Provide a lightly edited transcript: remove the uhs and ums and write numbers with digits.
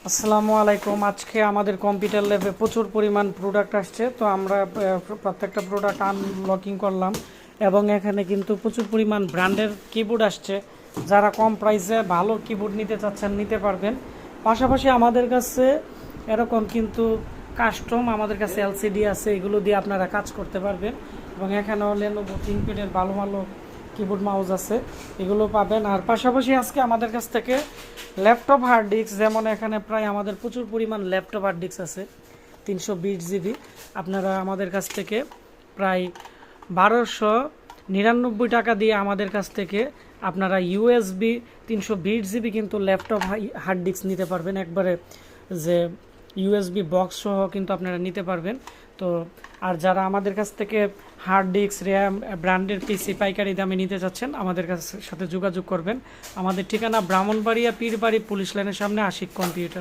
আসসালামু আলাইকুম। আজকে আমাদের কম্পিউটার ল্যাবে প্রচুর পরিমাণ প্রোডাক্ট আসছে, তো আমরা প্রত্যেকটা প্রোডাক্ট আনলকিং করলাম এবং এখানে কিন্তু প্রচুর পরিমাণ ব্র্যান্ডের কিবোর্ড আসছে। যারা কম প্রাইসে ভালো কিবোর্ড নিতে চাচ্ছেন নিতে পারবেন। পাশাপাশি আমাদের কাছে এরকম কিন্তু কাস্টম আমাদের কাছে এলসিডি আছে, এগুলো দিয়ে আপনারা কাজ করতে পারবেন। এবং এখানেও লেনোভো থিংকপ্যাডের ভালো ভালো কিবোর্ড মাউস আছে, এগুলো পাবেন। আর পাশাপাশি আজকে আমাদের কাছ থেকে ল্যাপটপ হার্ড ডিস্ক, যেমন এখানে প্রায় আমাদের প্রচুর পরিমাণ ল্যাপটপ হার্ড ডিস্ক আছে 320 জিবি। আপনারা আমাদের কাছ থেকে প্রায় 1299 টাকা দিয়ে আমাদের কাছ থেকে আপনারা ইউএসবি 320 জিবি কিন্তু ল্যাপটপ হার্ড ডিস্ক নিতে পারবেন, একবারে যে ইউএসবি বক্স সহ কিন্তু আপনারা নিতে পারবেন। তো আর যারা আমাদের কাছ থেকে হার্ড ডিস্ক র্যাম ব্র্যান্ডের পিসি পাইকারি দামে নিতে চাচ্ছেন আমাদের সাথে যোগাযোগ করবেন। আমাদের ঠিকানা ব্রাহ্মণবাড়িয়া পীরবাড়ি পুলিশ লাইনের সামনে, আশিক কম্পিউটার।